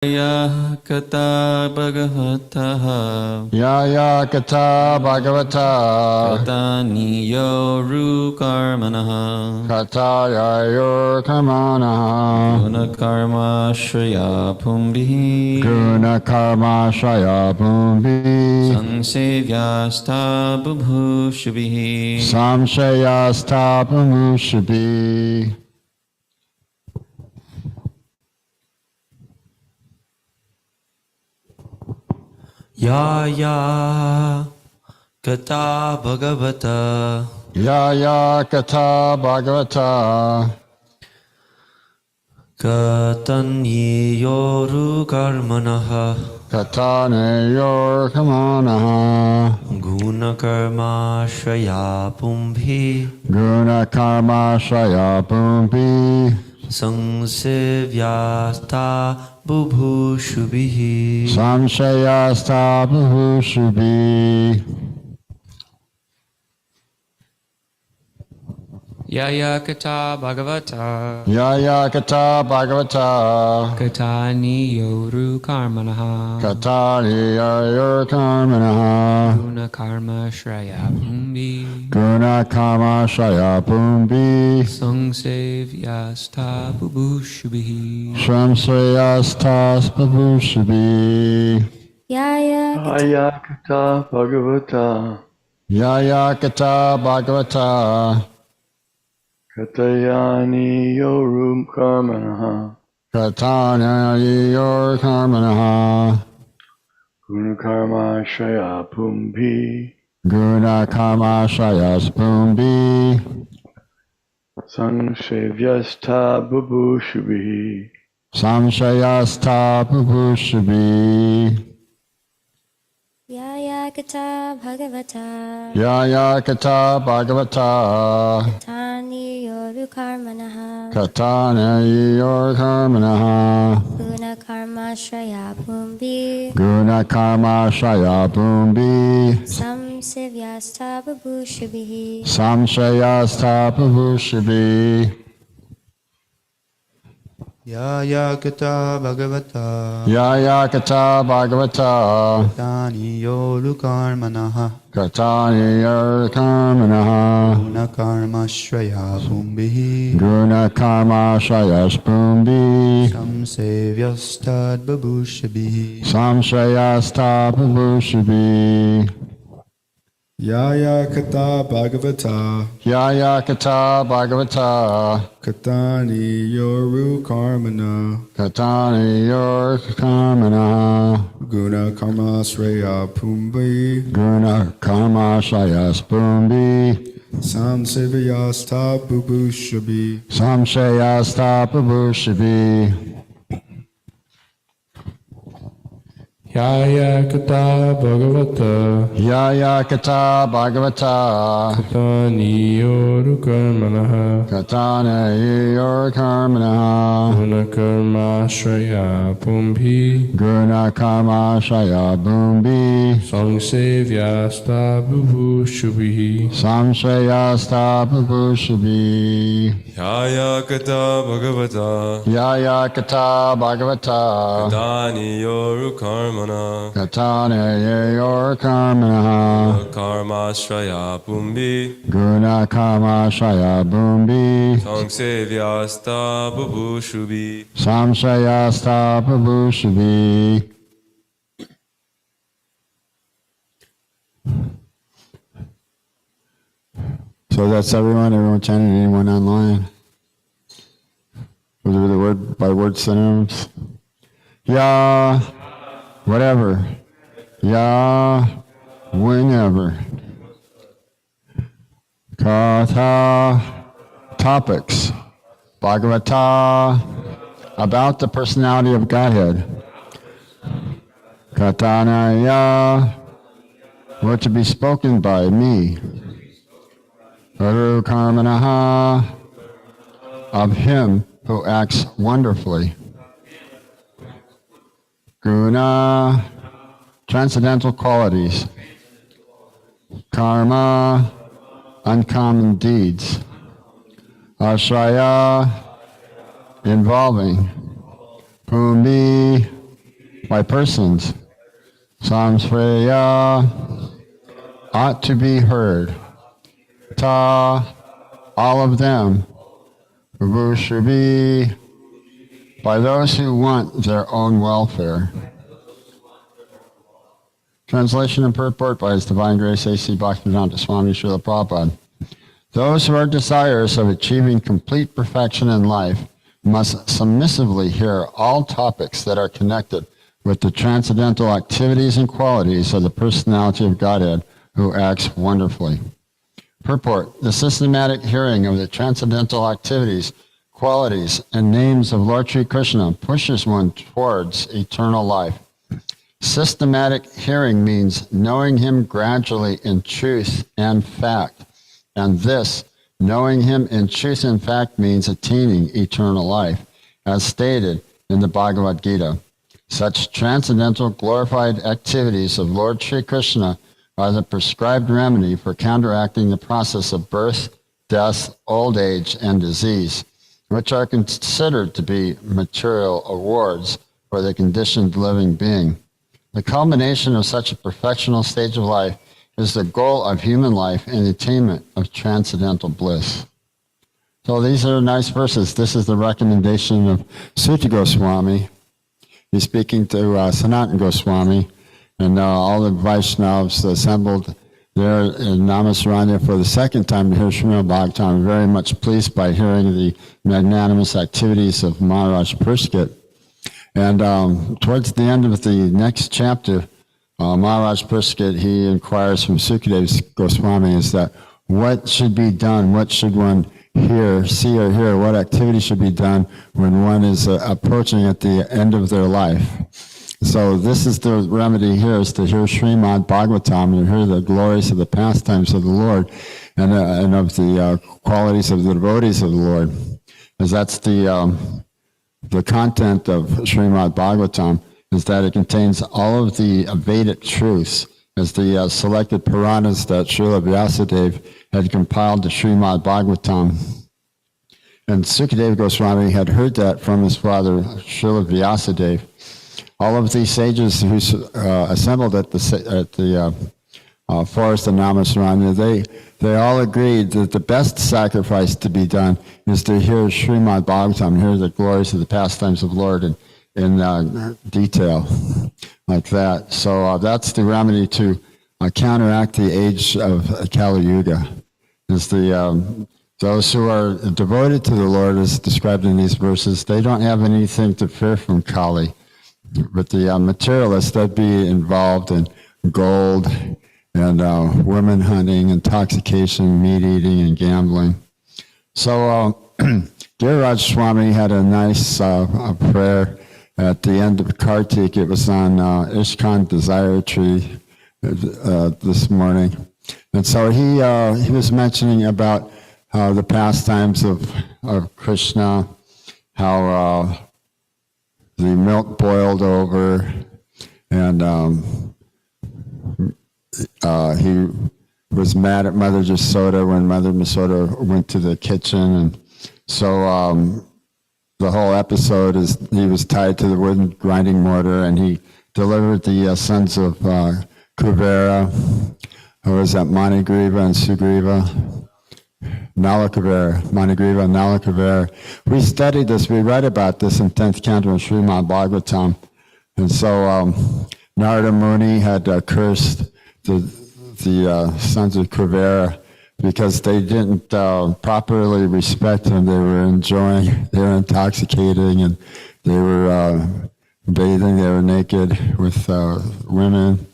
Ya kata bhagavata Yaya kata bhagavata kata niyoru karmanaha kata yayor karmana guna karma shriya pumbihi guna karma shaya bhumbi samsevyasta bubhushubihi samshayasta pamushabi. Ya ya kata bhagavata Yaya kata bhagavata kata niyoru karmanaha kata nayor karmana guna karma shriya pumbhi guna karma shaya bhumbi Samsevyasta bubhushubihi samshayasta pamushabi. Yaya Kata Bhagavata Yaya kata bhagavata Katani Yoru Karmanaha katani yayor karmana Guna Karma Shraya Bhumbi guna karma shaya bhumbi Sangsevyasta Bubhushubihi samshayasta pamushabi. Yaya Kata Bhagavata Yaya kata bhagavata Katayani Yorum Karmanaha katana yayor karmana Gunakarma Shaya Pumbhi guna karma shayas bhumbi Sangshevyastha Bubhushubihi samshayasta pamushabi. Yaya Kata Bhagavata Yaya kata bhagavata Tani Yoru Karmanaha katana yayor karmana Guna Karma Shraya Bhumbi guna karma shaya bhumbi Samsevyasta Babhushabhihi samshayasta pamushabi. Yaya Kata Bhagavata Yaya kata bhagavata Tani Yoru Karmanaha katani yayor karmana Guna Karma Shraya Bhumbihi guna karma shayas bhumbi Samsevyastad Babhushabhihi samshayasta pamushabi. Yaya Kata Bhagavata Yaya kata bhagavata Katani Yoru Karmana katani yayor karmana Guna Karma Sreya Pumbi guna karma shayas bhumbi Samsevyasta Bubushabi samshayasta pamushabi. Yaya Kata Bhagavata Yaya kata bhagavata Katani Yoru Karmanaha katana yayor karmana Guna Karma Shraya Pumbhi guna karma shaya bhumbi Samsevyasta Bubhushubihi samshayasta pamushabi. Yaya kata bhagavata Yaya kata bhagavata Dani yoru karmana katana yayor karmana karma shraya pumbi guna karma shaya bhumbi Samsevyasta bubhushubi samshayasta pamushabi. So that's everyone chanted, anyone online? Was it the word by word synonyms? Yeah, whatever. Yeah, whenever. Katha, topics. Bhagavata, about the personality of Godhead. Katanaya, what to be spoken by me. Guru Karmanaha, of him who acts wonderfully. Guna, transcendental qualities. Karma, uncommon deeds. Ashraya, involving. Bhumi, by persons. Samsreya, ought to be heard. Ta, all of them. Vibhushubi, by those who want their own welfare. Translation and purport by His Divine Grace A.C. Bhaktivedanta Swami Srila Prabhupada. Those who are desirous of achieving complete perfection in life must submissively hear all topics that are connected with the transcendental activities and qualities of the personality of Godhead who acts wonderfully. Purport: the systematic hearing of the transcendental activities, qualities, and names of Lord Sri Krishna pushes one towards eternal life. Systematic hearing means knowing Him gradually in truth and fact. And this, knowing Him in truth and fact, means attaining eternal life, as stated in the Bhagavad Gita. Such transcendental glorified activities of Lord Sri Krishna are the prescribed remedy for counteracting the process of birth, death, old age, and disease, which are considered to be material awards for the conditioned living being. The culmination of such a perfectional stage of life is the goal of human life and the attainment of transcendental bliss. So these are nice verses. This is the recommendation of Suta Goswami. He's speaking to Sanatana Goswami, and all the Vaishnavas assembled there in Namasaranya for the second time to hear Srimad Bhagavatam. I'm very much pleased by hearing the magnanimous activities of Maharaj Pushkar. And towards the end of the next chapter, Maharaj Pushkar, he inquires from Sukadeva Goswami, is that what should be done, what should one hear, see or hear, what activity should be done when one is approaching at the end of their life. So this is the remedy here, is to hear Srimad Bhagavatam and hear the glories of the pastimes of the Lord and of the qualities of the devotees of the Lord. Because that's the content of Srimad Bhagavatam, is that it contains all of the Vedic truths as the selected Puranas that Srila Vyasadeva had compiled to Srimad Bhagavatam. And Sukadeva Goswami had heard that from his father, Srila Vyasadeva. All of these sages who assembled at the forest of Namasaranya, they all agreed that the best sacrifice to be done is to hear Srimad Bhagavatam, hear the glories of the pastimes of the Lord in detail, like that. So that's the remedy to counteract the age of Kali Yuga. Is those who are devoted to the Lord, as described in these verses, they don't have anything to fear from Kali. But the materialists, they'd be involved in gold and women hunting, intoxication, meat eating, and gambling. So Giriraj Swami had a nice prayer at the end of Kartik. It was on Ishkan Desire Tree this morning. And so he was mentioning about the pastimes of Krishna, how the milk boiled over, and he was mad at Mother Yasoda when Mother Yasoda went to the kitchen. And so the whole episode is he was tied to the wooden grinding mortar, and he delivered the sons of Kuvera, who was at Manigriva and Sugriva. Nalakavera, Manigriva, Nalakavera. We studied this, we read about this in 10th canto of Srimad Bhagavatam. And so Narada Muni had cursed the sons of Kuvera because they didn't properly respect him. They were enjoying, they were intoxicating, and they were bathing, they were naked with women.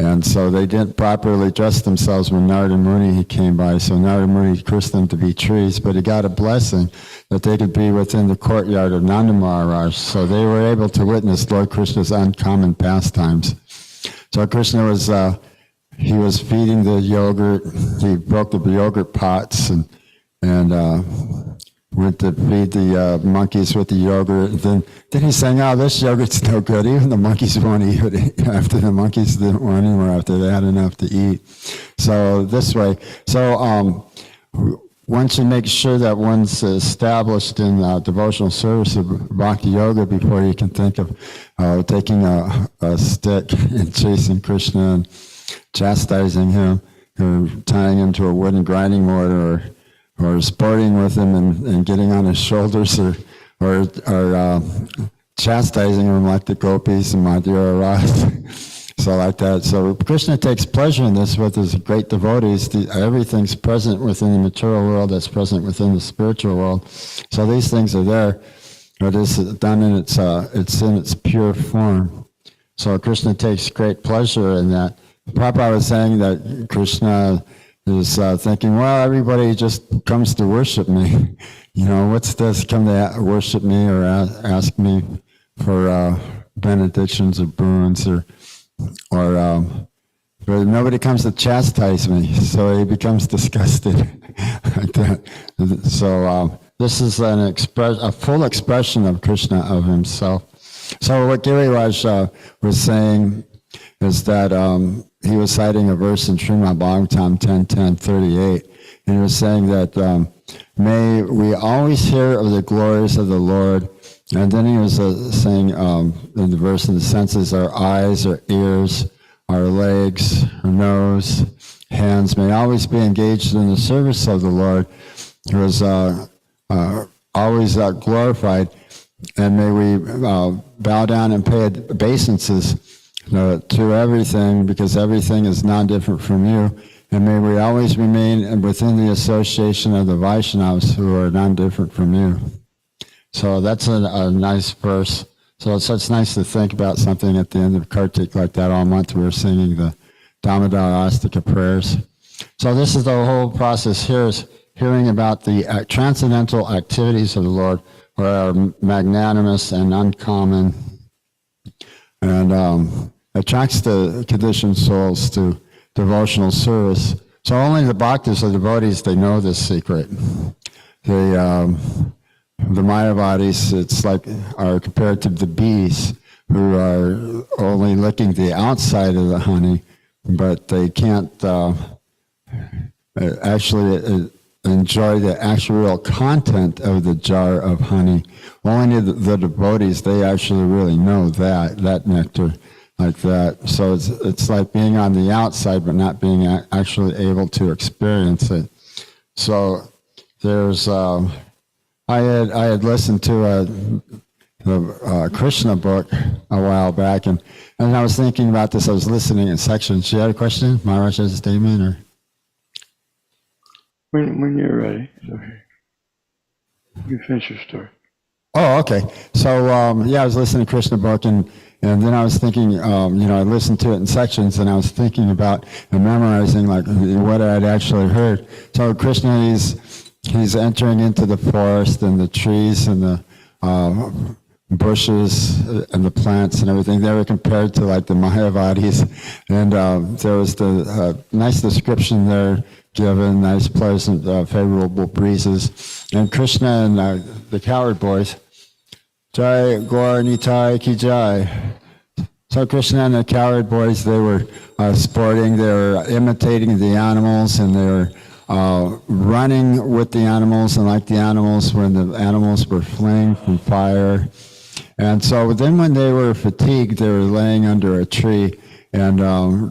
And so they didn't properly dress themselves when Narada Muni came by. So Narada Muni cursed them to be trees, but he got a blessing that they could be within the courtyard of Nanda Maharaj. So they were able to witness Lord Krishna's uncommon pastimes. So Krishna was, he was feeding the yogurt. He broke the yogurt pots and went to feed the monkeys with the yogurt. Then he sang, "Oh, this yogurt's no good. Even the monkeys won't eat it." After the monkeys didn't want anymore after they had enough to eat. So this way. So one should make sure that one's established in devotional service of bhakti yoga before you can think of taking a stick and chasing Krishna and chastising him, or tying him to a wooden grinding board, or sporting with him and getting on his shoulders, or chastising him like the gopis and Madhura Ras. So like that. So Krishna takes pleasure in this with his great devotees. Everything's present within the material world that's present within the spiritual world. So these things are there. It is done in it's in its pure form. So Krishna takes great pleasure in that. Prabhupada was saying that Krishna is thinking, well, everybody just comes to worship me. What's this? Come to worship me or ask me for benedictions or boons but nobody comes to chastise me, so he becomes disgusted like that. So this is a full expression of Krishna, of himself. So what Giriraj was saying is that he was citing a verse in Srimad Bhagavatam 10:10:38, and he was saying that may we always hear of the glories of the Lord. And then he was saying in the verse, in the senses, our eyes, our ears, our legs, our nose, hands may always be engaged in the service of the Lord, who is always glorified. And may we bow down and pay obeisances to everything, because everything is non-different from you. And may we always remain within the association of the Vaishnavas, who are non-different from you. So that's a nice verse. So it's nice to think about something at the end of Kartik like that. All month we were singing the Damodar Astika prayers. So this is the whole process here, is hearing about the transcendental activities of the Lord, which are magnanimous and uncommon, and attracts the conditioned souls to devotional service. So only the bhaktas, the devotees, they know this secret. The Mayavadis, it's like, are compared to the bees, who are only licking the outside of the honey, but they can't actually enjoy the actual real content of the jar of honey. Only the devotees, they actually really know that nectar like that. So it's like being on the outside, but not being actually able to experience it. So there's... I had listened to the Krishna book a while back, and I was thinking about this. I was listening in sections. You had a question? Maharaj has a statement? Or? When you're ready, it's okay. You finish your story. Oh, okay. So, I was listening to Krishna book, and then I was thinking, I listened to it in sections, and I was thinking about and memorizing like what I'd actually heard. So Krishna, he's entering into the forest and the trees and the bushes and the plants and everything. They were compared to like the Mayavadis, and there was the nice description there given, nice, pleasant, favorable breezes. And Krishna and the cowherd boys, Jai Gaur Nitai Ki Jai. So Krishna and the cowherd boys, they were sporting, they were imitating the animals, and they were running with the animals, and like the animals when the animals were fleeing from fire. And so then when they were fatigued, they were laying under a tree, and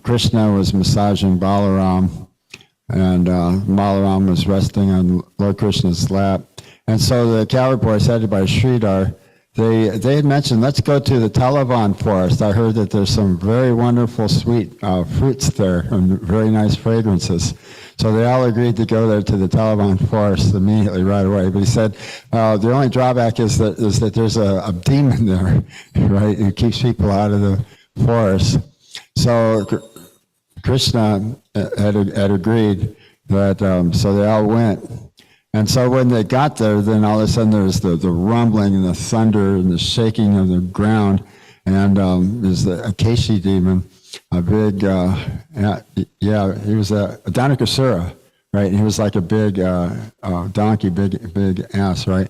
Krishna was massaging Balaram, and Balaram was resting on Lord Krishna's lap. And so the cowherd boys, headed by Sridhar, they had mentioned, let's go to the Talavan forest. I heard that there's some very wonderful sweet fruits there and very nice fragrances. So they all agreed to go there to the Talavan forest immediately, right away. But he said the only drawback is that there's a demon there, right, who keeps people out of the forest. So Krishna had agreed that, so they all went. And so when they got there, then all of a sudden there was the rumbling and the thunder and the shaking of the ground, and there's the Akashi demon, a big, he was a Danakasura, right? He was like a big donkey, big ass, right?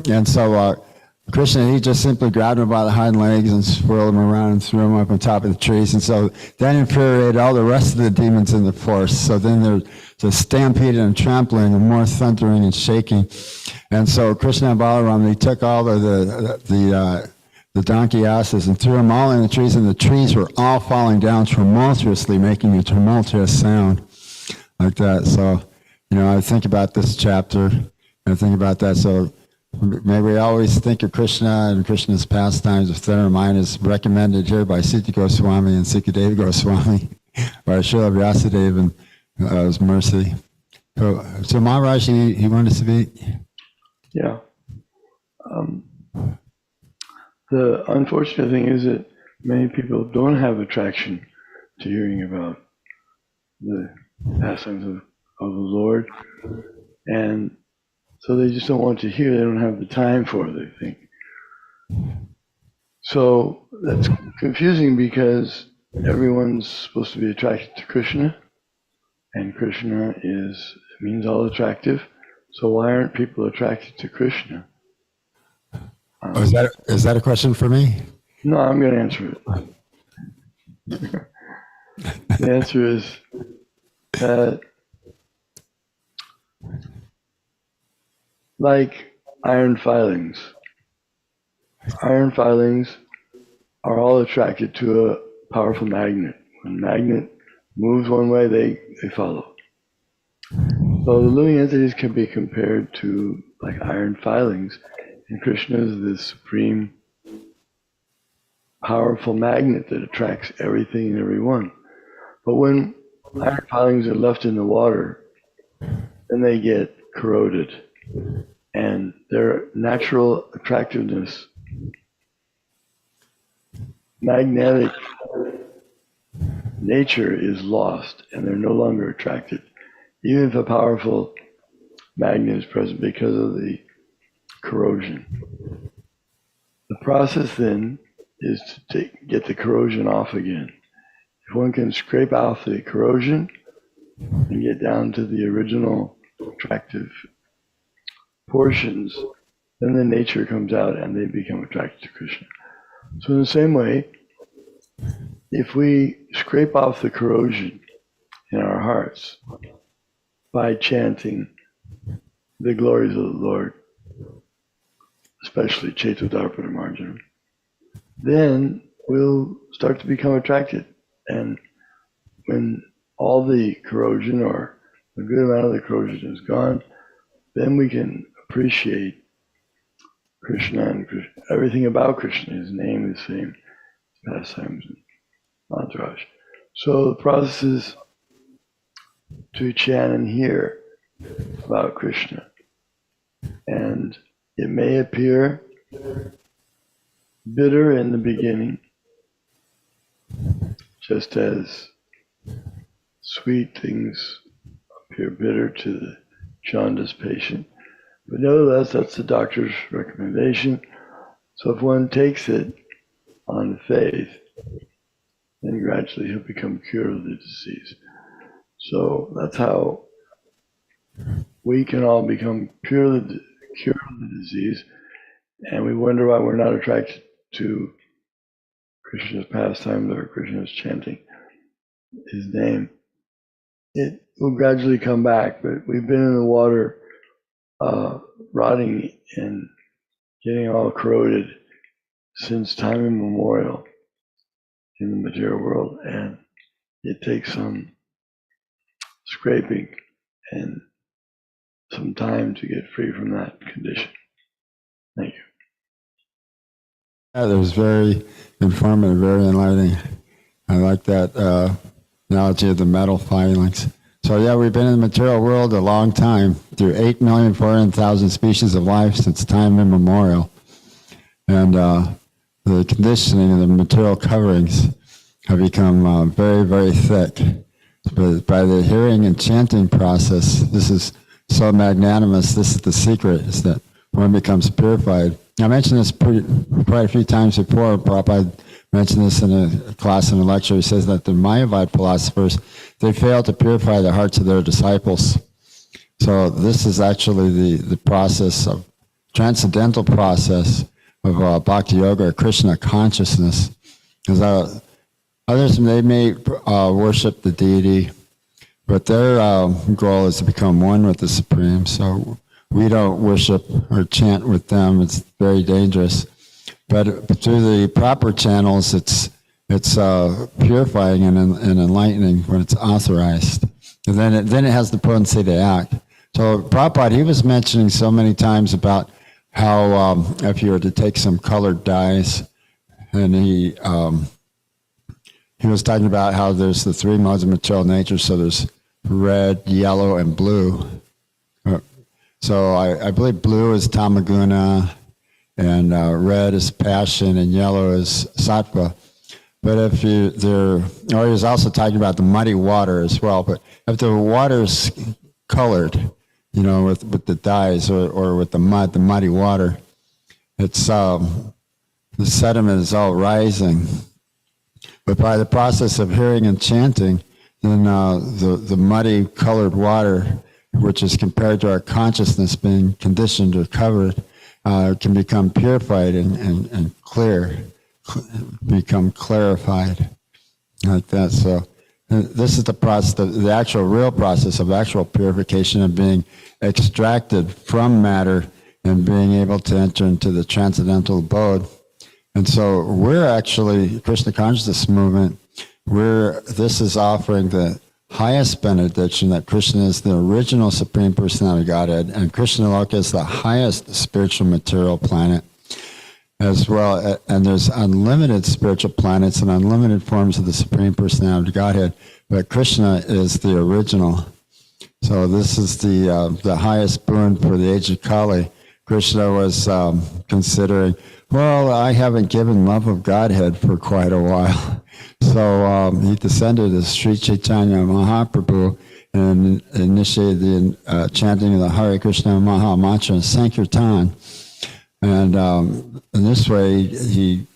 And so Krishna, he just simply grabbed him by the hind legs and swirled him around and threw him up on top of the trees. And so that infuriated all the rest of the demons in the forest. So then stampeding and trampling and more thundering and shaking. And so Krishna and Balaram, they took all of the donkey asses and threw them all in the trees, and the trees were all falling down tumultuously, making a tumultuous sound like that. So, I think about this chapter, and I think about that. So may we always think of Krishna and Krishna's pastimes within our mind, as recommended here by Sita Goswami and Sukadeva Goswami, by Srila Vyasadeva and his mercy. So Maharaj, he wanted to speak? Yeah. The unfortunate thing is that many people don't have attraction to hearing about the pastimes of the Lord, and so they just don't want to hear. They don't have the time for it, they think. So that's confusing, because everyone's supposed to be attracted to Krishna, and Krishna means all attractive. So why aren't people attracted to Krishna? Is that a question for me? No, I'm going to answer it. The answer is that, like iron filings are all attracted to a powerful magnet. When a magnet moves one way, they follow. So the living entities can be compared to like iron filings, and Krishna is the supreme powerful magnet that attracts everything and everyone. But when iron filings are left in the water, then they get corroded, and their natural attractiveness, magnetic nature, is lost, and they're no longer attracted, even if a powerful magnet is present, because of the corrosion. The process then is to get the corrosion off again. If one can scrape off the corrosion and get down to the original attractive portions, then the nature comes out and they become attracted to Krishna. So in the same way, if we scrape off the corrosion in our hearts by chanting the glories of the Lord, especially Chaitudharpada Marjanam, then we'll start to become attracted. And when all the corrosion, or a good amount of the corrosion, is gone, then we can appreciate Krishna and everything about Krishna, his name, his fame, his pastimes, and entourage. So the process is to chant and hear about Krishna. And it may appear bitter in the beginning, just as sweet things appear bitter to the jaundiced patient. But nevertheless, that's the doctor's recommendation. So if one takes it on faith, then gradually he'll become cured of the disease. So that's how we can all become cured of the disease, and we wonder why we're not attracted to Krishna's pastimes or Krishna's chanting his name. It will gradually come back, but we've been in the water rotting and getting all corroded since time immemorial in the material world, and it takes some scraping and some time to get free from that condition. Thank you. Yeah, that was very informative, very enlightening. I like that analogy of the metal filings. So yeah, we've been in the material world a long time, through 8,400,000 species of life since time immemorial. And the conditioning of the material coverings have become very, very thick. But by the hearing and chanting process, this is so magnanimous. This is the secret, is that one becomes purified. I mentioned this quite a few times before. Prabhupada mentioned this in a class in a lecture. He says that the Mayavad philosophers, they fail to purify the hearts of their disciples. So this is actually the process of, transcendental process of bhakti yoga, or Krishna consciousness. Because others, they may worship the deity, but their goal is to become one with the Supreme. So we don't worship or chant with them. It's very dangerous. But through the proper channels, it's purifying and enlightening when it's authorized. And then it has the potency to act. So Prabhupada, he was mentioning so many times about how if you were to take some colored dyes, and he was talking about how there's the three modes of material nature. So there's red, yellow, and blue. So I believe blue is tamaguna, and red is passion, and yellow is sattva. But if he was also talking about the muddy water as well. But if the water's colored, with the dyes or with the mud, the muddy water, it's the sediment is all rising. But by the process of hearing and chanting, then the muddy colored water, which is compared to our consciousness being conditioned or covered, can become purified and clear, become clarified, like that. So this is the process, the actual real process of actual purification and being extracted from matter and being able to enter into the transcendental abode. And so we're actually, Krishna Consciousness Movement, this is offering the highest benediction that Krishna is the original Supreme Personality of Godhead, and Krishna Loka is the highest spiritual material planet as well. And there's unlimited spiritual planets and unlimited forms of the Supreme Personality of Godhead, but Krishna is the original. So this is the highest boon for the age of Kali. Krishna was considering, well, I haven't given love of Godhead for quite a while. So he descended as Sri Chaitanya Mahaprabhu and initiated the chanting of the Hare Krishna Maha Mantra and Sankirtan. And in this way, he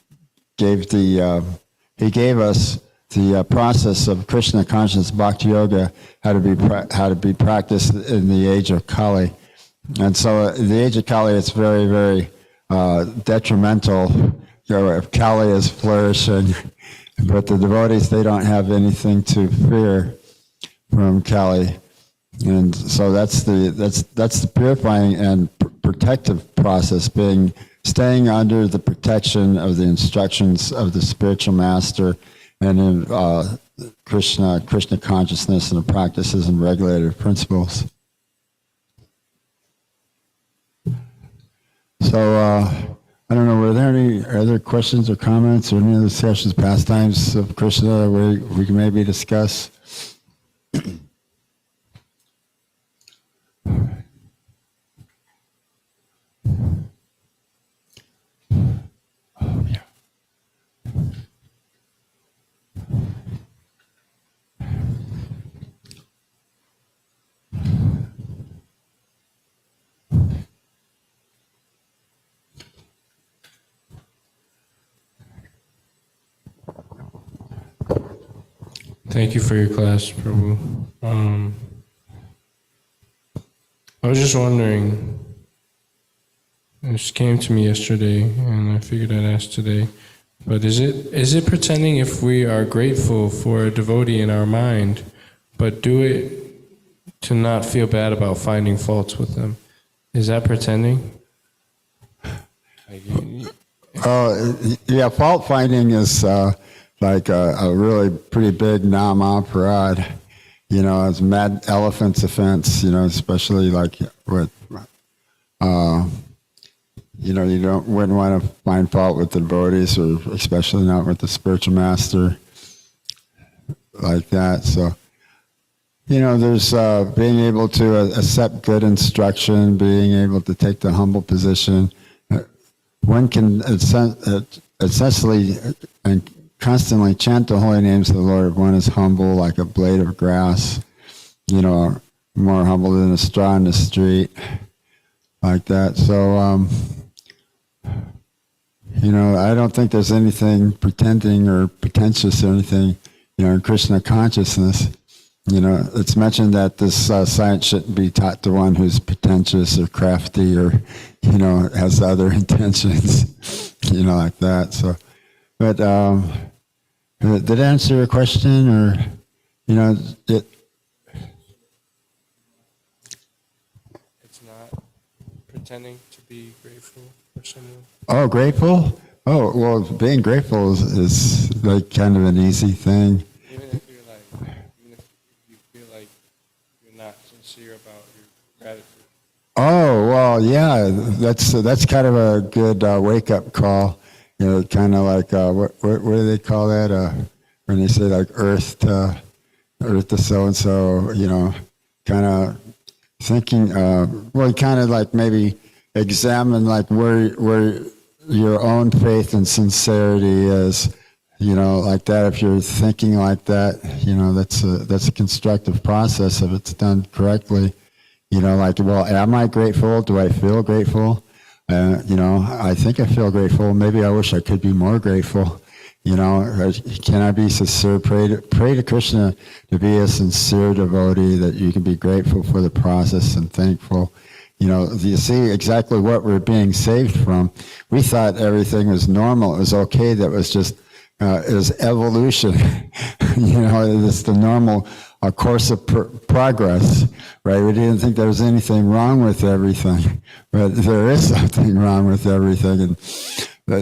gave us the process of Krishna conscious Bhakti Yoga, how to be practiced in the age of Kali. And so in the age of Kali, it's very, very detrimental. If Kali is flourishing, but the devotees, they don't have anything to fear from Kali. And so that's the purifying and protective process, staying under the protection of the instructions of the spiritual master and in Krishna consciousness and the practices and regulative principles. So I don't know, were there any other questions or comments or any other sessions, pastimes of Krishna where we can maybe discuss? Thank you for your class, Prabhu. I was just wondering, this came to me yesterday, and I figured I'd ask today, but is it pretending if we are grateful for a devotee in our mind, but do it to not feel bad about finding faults with them? Is that pretending? Yeah, fault finding is like a really pretty big nam-aparad, it's mad elephant's offense, especially like with, you wouldn't want to find fault with the devotees, or especially not with the spiritual master, like that. So, there's being able to accept good instruction, being able to take the humble position. One can essentially and constantly chant the holy names of the Lord. One is humble like a blade of grass, more humble than a straw in the street, like that. So, I don't think there's anything pretending or pretentious or anything, in Krishna consciousness. It's mentioned that this science shouldn't be taught to one who's pretentious or crafty or, has other intentions, like that. So, but did it answer your question, or, pretending to be grateful for someone? Oh, grateful? Oh, well, being grateful is like kind of an easy thing. Even if you feel like you're not sincere about your gratitude. Oh, well, yeah, that's kind of a good wake-up call. You know, kind of like, what do they call that? When they say like earth to so-and-so, you know, kind of thinking, well, kind of like maybe examine like where your own faith and sincerity is, you know, like that. If you're thinking like that, you know, that's a constructive process if it's done correctly. You know, like, well, am I grateful? Do I feel grateful? You know, I think I feel grateful. Maybe I wish I could be more grateful. You know, can I be sincere? Pray to Krishna to be a sincere devotee, that you can be grateful for the process and thankful. You know, you see exactly what we're being saved from. We thought everything was normal. It was okay. That was just, it was evolution. You know, it's the normal course of progress, right? We didn't think there was anything wrong with everything, but there is something wrong with everything. And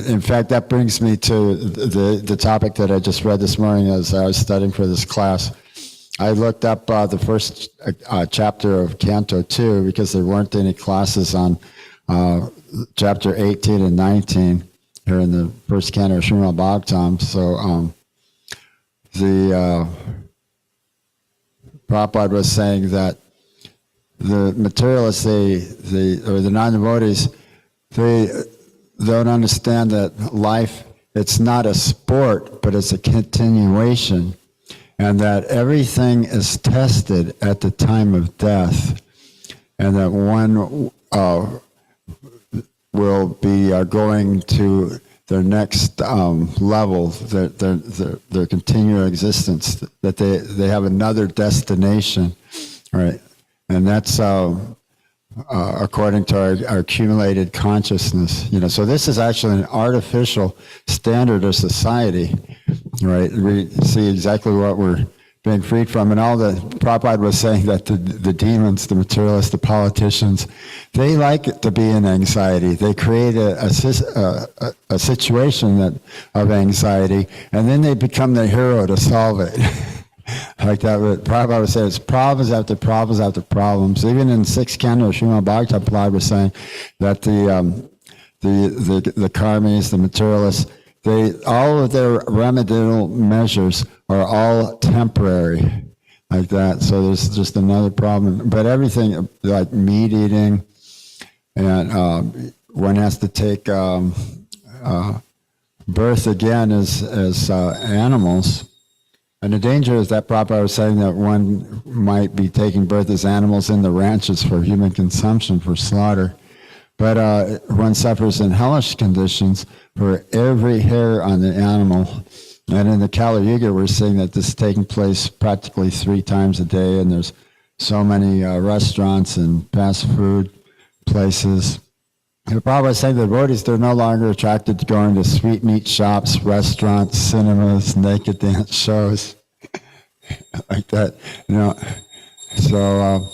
in fact, that brings me to the topic that I just read this morning as I was studying for this class. I looked up the first chapter of Canto 2 because there weren't any classes on chapter 18 and 19 here in the first canto of Srimad Bhagavatam. So the Prabhupada was saying that the materialists, or the non-devotees, they don't understand that life, it's not a sport, but it's a continuation. And that everything is tested at the time of death, and that one will be going to their next level, their continual existence, that they have another destination, right? And that's according to our accumulated consciousness, you know. So this is actually an artificial standard of society, right? We see exactly what we're being freed from. And all the Prabhupada was saying that the demons, the materialists, the politicians, they like to be in anxiety. They create a situation of anxiety, and then they become the hero to solve it. Like that, Prabhupada was saying, it's problems after problems after problems. Even in 6th canto of Srimad Bhagavatam, Prabhupada was saying that the karmis, the materialists, all of their remedial measures are all temporary, like that. So there's just another problem. But everything, like meat eating, and one has to take birth again as animals. And the danger is that Prabhupada was saying that one might be taking birth as animals in the ranches for human consumption, for slaughter. But one suffers in hellish conditions for every hair on the animal. And in the Kali Yuga, we're seeing that this is taking place practically 3 times a day, and there's so many restaurants and fast food places. The Prabhupada was saying the devotees, they're no longer attracted to going to sweetmeat shops, restaurants, cinemas, naked dance shows, like that, you know. So,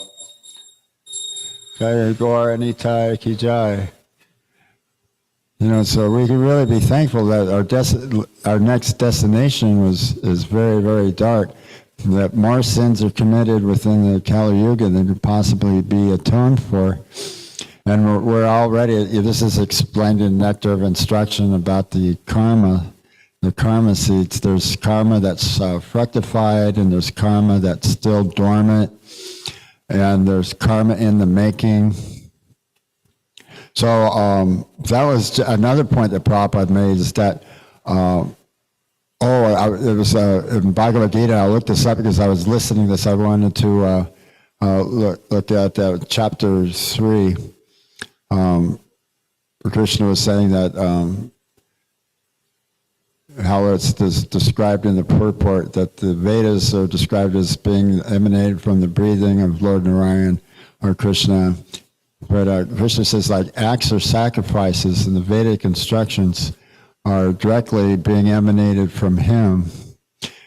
Jai Gaur Nitai Ki Jai. You know, so we can really be thankful that our next destination is very, very dark. That more sins are committed within the Kali Yuga than could possibly be atoned for. And we're already, this is explained in Nectar of Instruction about the karma seeds. There's karma that's fructified, and there's karma that's still dormant, and there's karma in the making. So that was another point that Prabhupada made, is that, it was in Bhagavad Gita. I looked this up because I was listening to this. I wanted to look at chapter 3. Krishna was saying that how it's described in the purport that the Vedas are described as being emanated from the breathing of Lord Narayan or Krishna. But Krishna says, like, acts or sacrifices in the Vedic instructions are directly being emanated from him,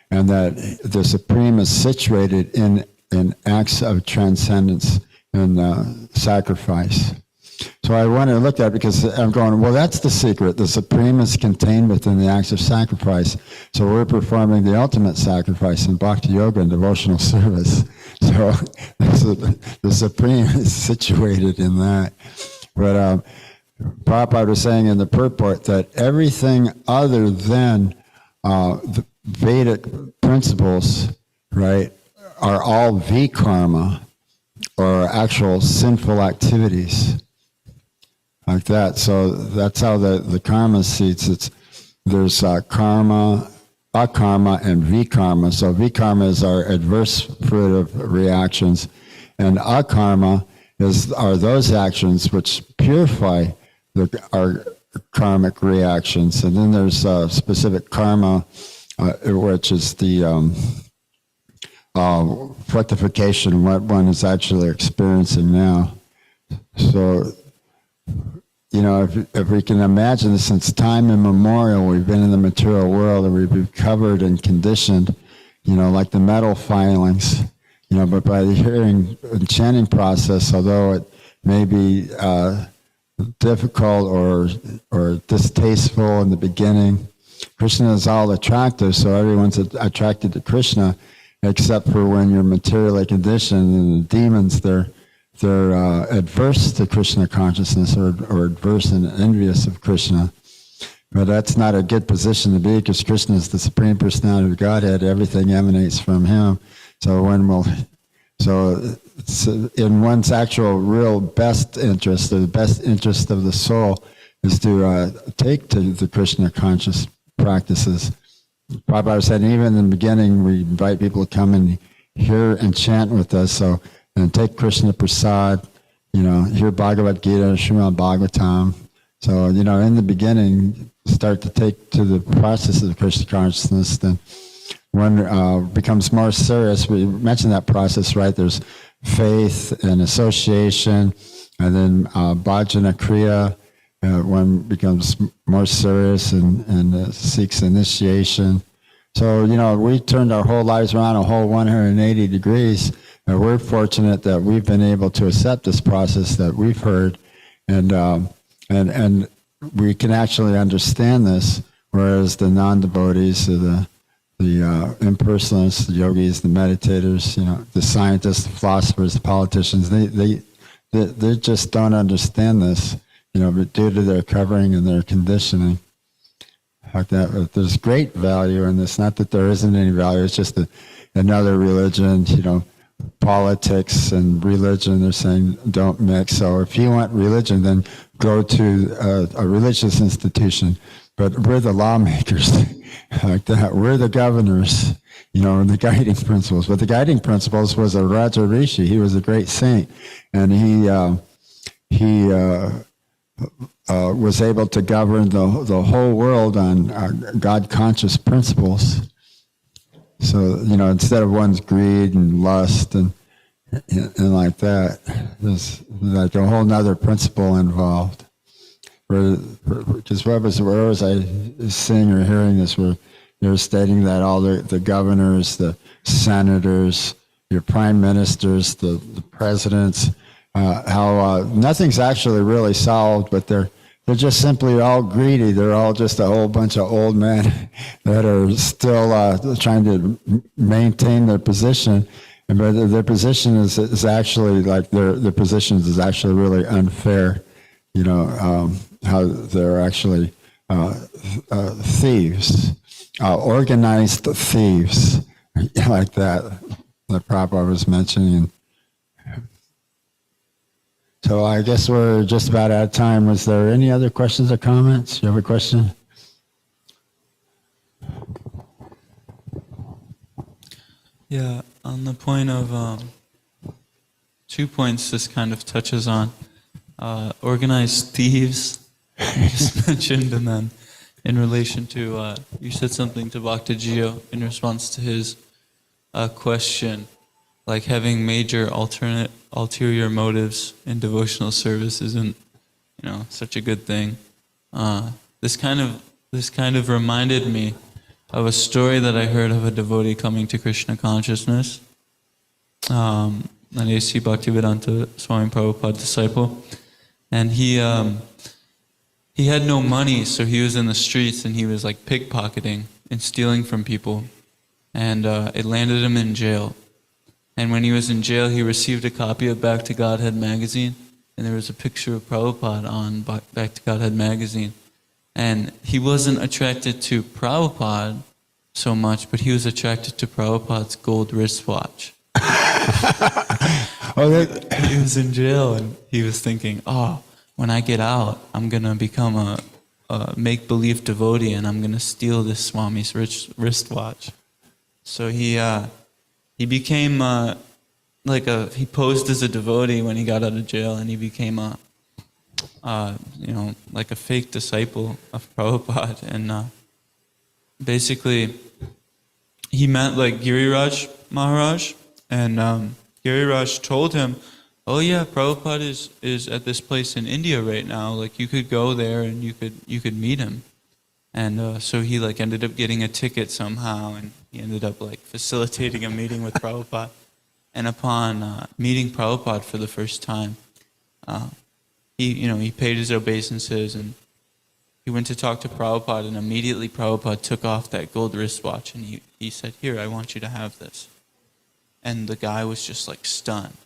and that the Supreme is situated in acts of transcendence and sacrifice. So I want to look at it because I'm going, well, that's the secret. The supreme is contained within the acts of sacrifice. So we're performing the ultimate sacrifice in bhakti yoga and devotional service. So the supreme is situated in that. But Prabhupada was saying in the purport that everything other than the Vedic principles, right, are all vikarma, or actual sinful activities. Like that. So that's how the karma seats. There's karma, akarma, and vikarma. So vikarma is our adverse fruitive reactions, and akarma are those actions which purify our karmic reactions. And then there's specific karma, which is the fructification, what one is actually experiencing now. So, you know, if we can imagine, since time immemorial, we've been in the material world and we've been covered and conditioned, you know, like the metal filings, you know, but by the hearing and chanting process, although it may be difficult or distasteful in the beginning, Krishna is all attractive, so everyone's attracted to Krishna, except for when you're materially conditioned, and the demons, they're adverse to Krishna consciousness or adverse and envious of Krishna. But that's not a good position to be, because Krishna is the Supreme Personality of Godhead. Everything emanates from Him. So it's in one's actual real best interest, or the best interest of the soul, is to take to the Krishna conscious practices. Prabhupada said, even in the beginning, we invite people to come and hear and chant with us. So, and take Krishna Prasad, you know, hear Bhagavad Gita, Srimad Bhagavatam. So, you know, in the beginning, start to take to the process of Krishna consciousness. Then one becomes more serious. We mentioned that process, right? There's faith and association, and then bhajana kriya. One becomes more serious and seeks initiation. So, you know, we turned our whole lives around a whole 180 degrees. And we're fortunate that we've been able to accept this process that we've heard, and we can actually understand this, whereas the non-devotees, the impersonalists, the yogis, the meditators, you know, the scientists, the philosophers, the politicians, they just don't understand this, you know, but due to their covering and their conditioning. Like that, but there's great value in this. Not that there isn't any value. It's just another religion, you know. Politics and religion, they're saying don't mix. So if you want religion, then go to a religious institution. But we're the lawmakers, like that. We're the governors, you know, and the guiding principles. But the guiding principles was a Raja Rishi. He was a great saint, and he was able to govern the whole world on God conscious principles. So, you know, instead of one's greed and lust and like that, there's like a whole nother principle involved. Because where was I seeing or hearing this, where they were stating that all the governors, the senators, your prime ministers, the presidents, how nothing's actually really solved, but they're just simply all greedy. They're all just a whole bunch of old men that are still trying to maintain their position. But their position is actually like their positions is actually really unfair. You know, how they're actually thieves, organized thieves, like that Prabhupada was mentioning. So I guess we're just about out of time. Was there any other questions or comments? You have a question? Yeah, on the point of 2 points this kind of touches on. Organized thieves, you just mentioned, and then in relation to, you said something to Bhakta Gio in response to his question, like having major ulterior motives in devotional service isn't, you know, such a good thing. This kind of reminded me of a story that I heard of a devotee coming to Krishna consciousness, an A.C. Bhaktivedanta Swami Prabhupada disciple, and he had no money, so he was in the streets and he was like pickpocketing and stealing from people, and it landed him in jail. And when he was in jail, he received a copy of Back to Godhead magazine, and there was a picture of Prabhupada on Back to Godhead magazine. And he wasn't attracted to Prabhupada so much, but he was attracted to Prabhupada's gold wristwatch. He was in jail, and he was thinking, oh, when I get out, I'm going to become a make-believe devotee, and I'm going to steal this Swami's wristwatch. So he became he posed as a devotee when he got out of jail, and he became like a fake disciple of Prabhupada. And basically, he met like Giriraj Maharaj, and Giriraj told him, oh yeah, Prabhupada is at this place in India right now. Like you could go there and you could meet him. And so he like ended up getting a ticket somehow, and he ended up like facilitating a meeting with Prabhupada. And upon meeting Prabhupada for the first time, he paid his obeisances, and he went to talk to Prabhupada, and immediately Prabhupada took off that gold wristwatch, and he said, here, I want you to have this. And the guy was just like stunned.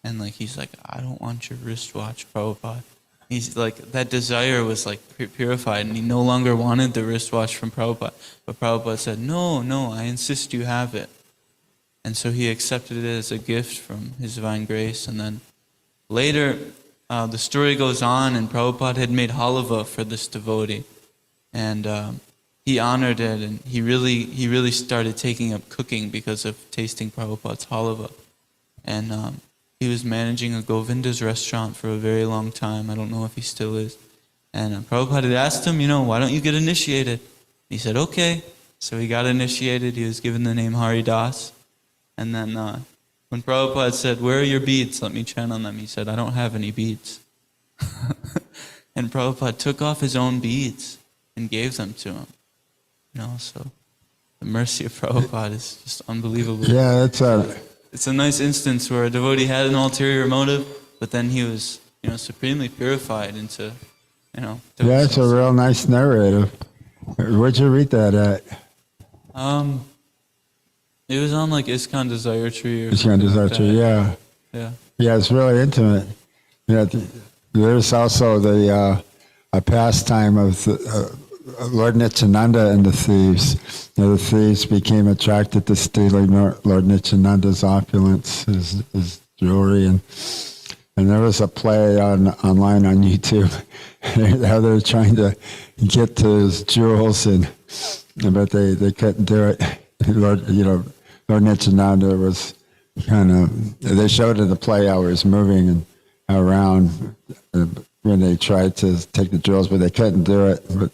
And like he's like, I don't want your wristwatch, Prabhupada. He's like, that desire was like purified, and he no longer wanted the wristwatch from Prabhupada. But Prabhupada said, no, I insist you have it. And so he accepted it as a gift from His Divine Grace. And then later, the story goes on, and Prabhupada had made halava for this devotee. And he honored it, and he really started taking up cooking because of tasting Prabhupada's halava. And he was managing a Govinda's restaurant for a very long time. I don't know if he still is. And Prabhupada had asked him, why don't you get initiated? He said, okay. So he got initiated. He was given the name Hari Das. And then when Prabhupada said, where are your beads? Let me chant on them. He said, I don't have any beads. And Prabhupada took off his own beads and gave them to him. So the mercy of Prabhupada is just unbelievable. Yeah, It's a nice instance where a devotee had an ulterior motive, but then he was, supremely purified into, Yeah, it's a real nice narrative. Where'd you read that at? It was on like ISKCON Desire Tree. ISKCON Desire Tree, yeah. Yeah. Yeah, it's really intimate. Yeah, there's also a pastime of Lord Nityananda and the thieves. The thieves became attracted to stealing Lord Nityananda's opulence, his jewelry, and there was a play online on YouTube how they're trying to get to his jewels, but they couldn't do it. Lord Nityananda was they showed in the play how he was moving and around when they tried to take the jewels, but they couldn't do it. But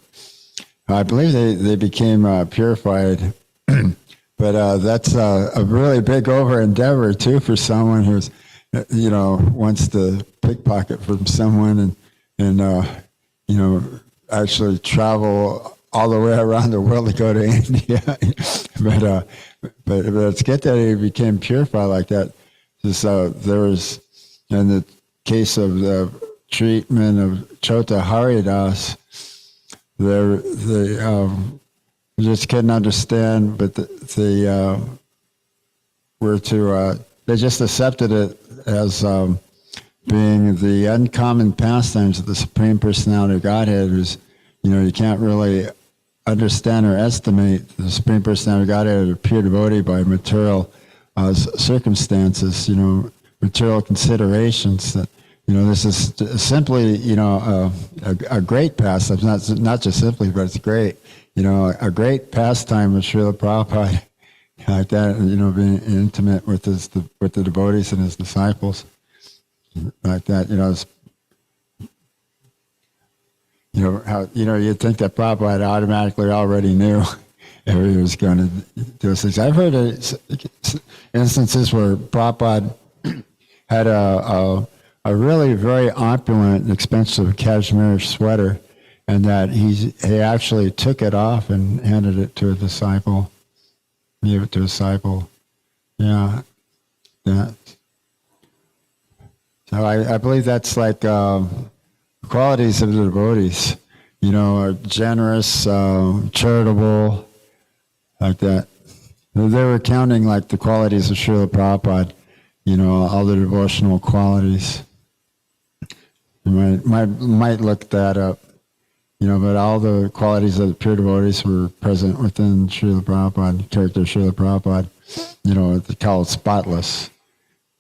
I believe they became purified. But that's a really big endeavor too for someone who's wants to pickpocket from someone and actually travel all the way around the world to go to India. But it's good that he became purified like that. There was, in the case of the treatment of Chota Haridas, they just couldn't understand, but they just accepted it as being the uncommon pastimes of the Supreme Personality of Godhead. Who's, you can't really understand or estimate the Supreme Personality of Godhead as a pure devotee by material circumstances, material considerations. That this is simply, a great pastime. Not just simply, but it's great. A great pastime of Srila Prabhupada, like that. Being intimate with the devotees and his disciples, like that. How you'd think that Prabhupada automatically already knew if he was going to do things. I've heard instances where Prabhupada had a really very opulent and expensive cashmere sweater, and that he actually took it off and handed it to a disciple. Gave it to a disciple. Yeah. That. So I believe that's like qualities of the devotees, are generous, charitable, like that. They were counting like the qualities of Srila Prabhupada, all the devotional qualities. You might look that up, but all the qualities of the pure devotees were present within Srila Prabhupada, character of Srila Prabhupada, they call it spotless,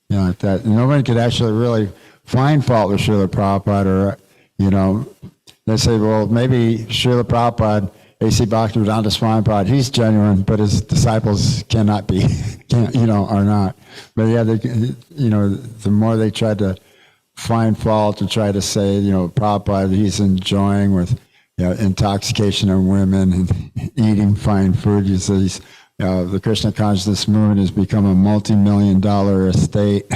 like that. And nobody could actually really find fault with Srila Prabhupada, or, they say, well, maybe Srila Prabhupada, A.C. Bhaktivedanta Swami Prabhupada, he's genuine, but his disciples cannot be, are not. But yeah, the more they tried to find fault to try to say, Prabhupada, he's enjoying with intoxication of women and eating fine food. He says the Krishna consciousness movement has become a multi-million-dollar estate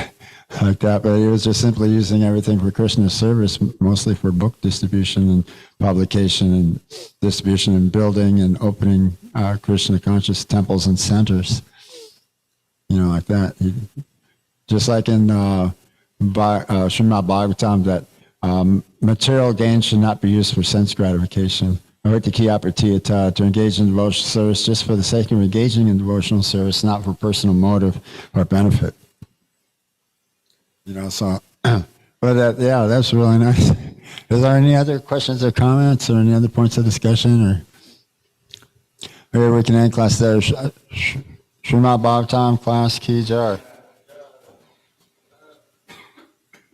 like that, but he was just simply using everything for Krishna's service, mostly for book distribution and publication and distribution and building and opening Krishna conscious temples and centers, like that. Just like in Srimad Bhagavatam, that material gain should not be used for sense gratification. To engage in devotional service just for the sake of engaging in devotional service, not for personal motive or benefit. So, but that's really nice. Is there any other questions or comments or any other points of discussion? Or maybe we can end class there. Srimad Bhagavatam class, Ki Jai.